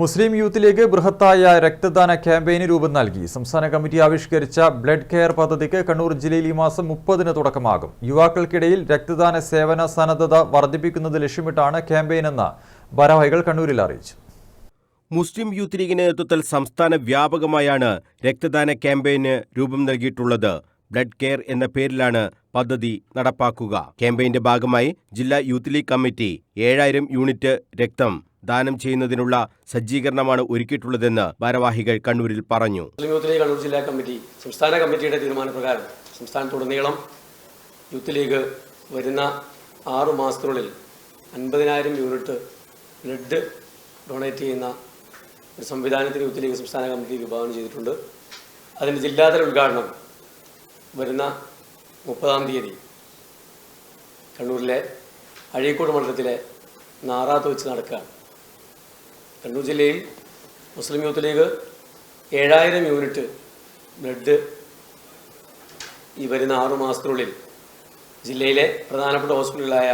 മുസ്ലിം youth league ബൃഹത്തായ രക്തദാന ക്യാമ്പയിന് രൂപം നൽകി. സംസ്ഥാന കമ്മിറ്റി ആവിഷ്കരിച്ച ബ്ലഡ് കെയർ പദ്ധതിക്ക് കണ്ണൂർ ജില്ലയിൽ ഈ മാസം 30-ന് തുടക്കമാകും. യുവാക്കൾക്കിടയിൽ രക്തദാന സേവന സന്നദ്ധത വർദ്ധിപ്പിക്കുന്നത് ലക്ഷ്യമിട്ടാണ് ക്യാമ്പയിനെന്ന് ഭാരവാഹികൾ കണ്ണൂരിൽ അറിയിച്ചു. മുസ്ലിം യൂത്ത് ലീഗിന്റെ നേതൃത്വത്തിൽ സംസ്ഥാന വ്യാപകമായാണ് രക്തദാന ക്യാമ്പയിന് രൂപം നൽകിയിട്ടുള്ളത്. ബ്ലഡ് കെയർ എന്ന പേരിലാണ് പദ്ധതി നടപ്പാക്കുക. ക്യാമ്പയിന്റെ ഭാഗമായി ജില്ലാ യൂത്ത് ലീഗ് കമ്മിറ്റി 7000 യൂണിറ്റ് രക്തം ദാനം ചെയ്യുന്നതിനുള്ള സജ്ജീകരണമാണ് ഒരുക്കിയിട്ടുള്ളതെന്ന് ഭാരവാഹികൾ കണ്ണൂരിൽ പറഞ്ഞു. മുസ്ലിം യൂത്ത് ലീഗ് കണ്ണൂർ ജില്ലാ കമ്മിറ്റി സംസ്ഥാന കമ്മിറ്റിയുടെ തീരുമാനപ്രകാരം സംസ്ഥാനത്തുടനീളം യൂത്ത് ലീഗ് വരുന്ന 6 മാസത്തിനുള്ളിൽ 50,000 യൂണിറ്റ് ബ്ലഡ് ഡൊണേറ്റ് ചെയ്യുന്ന ഒരു സംവിധാനത്തിന് യൂത്ത് ലീഗ് സംസ്ഥാന കമ്മിറ്റി വിഭാവനം ചെയ്തിട്ടുണ്ട്. അതിൻ്റെ ജില്ലാതല ഉദ്ഘാടനം വരുന്ന 30-ാം തീയതി കണ്ണൂരിലെ അഴീക്കോട് മണ്ഡലത്തിലെ നാറാത്ത് വെച്ച് നടക്കുകയാണ്. കണ്ണൂർ ജില്ലയിൽ മുസ്ലിം യൂത്ത് ലീഗ് 7000 യൂണിറ്റ് ബ്ലഡ് ഈ വരുന്ന 6 മാസത്തിനുള്ളിൽ ജില്ലയിലെ പ്രധാനപ്പെട്ട ഹോസ്പിറ്റലുകളായ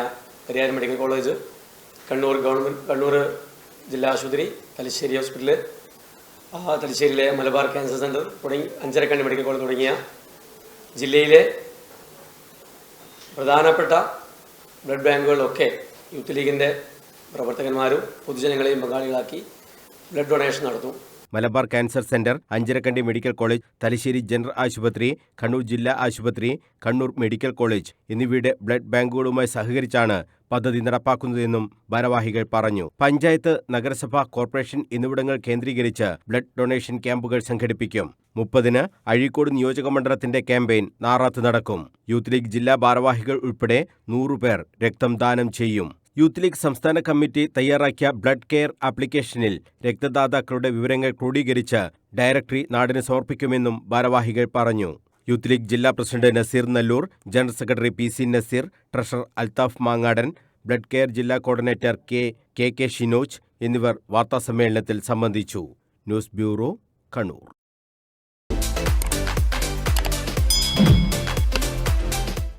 പരിയാരം മെഡിക്കൽ കോളേജ്, കണ്ണൂർ ജില്ലാ ആശുപത്രി, തലശ്ശേരി ഹോസ്പിറ്റൽ, തലശ്ശേരിയിലെ മലബാർ ക്യാൻസർ സെൻ്റർ തുടങ്ങി അഞ്ചരക്കണ്ടി മെഡിക്കൽ കോളേജ് തുടങ്ങിയ ജില്ലയിലെ പ്രധാനപ്പെട്ട ബ്ലഡ് ബാങ്കുകളിലൊക്കെ യൂത്ത് ലീഗിൻ്റെ പ്രവർത്തകന്മാരും പൊതുജനങ്ങളെയും പങ്കാളികളാക്കി ബ്ലഡ് ഡൊണേഷൻ നടത്തും. Malabar cancer centre, Anjarakandy medical college, Thalassery general ആശുപത്രി, കണ്ണൂർ ജില്ലാ ആശുപത്രി, കണ്ണൂർ മെഡിക്കൽ കോളേജ് എന്നിവയുടെ ബ്ലഡ് ബാങ്കുകളുമായി സഹകരിച്ചാണ് പദ്ധതി നടപ്പാക്കുന്നതെന്നും ഭാരവാഹികൾ പറഞ്ഞു. പഞ്ചായത്ത്, നഗരസഭ, കോർപ്പറേഷൻ എന്നിവിടങ്ങൾ കേന്ദ്രീകരിച്ച് ബ്ലഡ് ഡൊണേഷൻ ക്യാമ്പുകൾ സംഘടിപ്പിക്കും. 30-ന് അഴീക്കോട് നിയോജകമണ്ഡലത്തിന്റെ ക്യാമ്പയിൻ നാറാത്ത് നടക്കും. യൂത്ത് ലീഗ് ജില്ലാ ഭാരവാഹികൾ ഉൾപ്പെടെ 100 പേർ രക്തം ദാനം ചെയ്യും. യൂത്ത് ലീഗ് സംസ്ഥാന കമ്മിറ്റി തയ്യാറാക്കിയ ബ്ലഡ് കെയർ ആപ്ലിക്കേഷനിൽ രക്തദാതാക്കളുടെ വിവരങ്ങൾ ക്രോഡീകരിച്ച് ഡയറക്ടറി നാടിന് സമർപ്പിക്കുമെന്നും ഭാരവാഹികൾ പറഞ്ഞു. യൂത്ത് ലീഗ് ജില്ലാ president Naseer Nalloor, general secretary PC Naseer, treasurer Althaf Mangadan, blood care ജില്ലാ കോർഡിനേറ്റർ കെ ഷിനോജ് എന്നിവർ വാർത്താസമ്മേളനത്തിൽ സംബന്ധിച്ചു. News bureau, Kannur.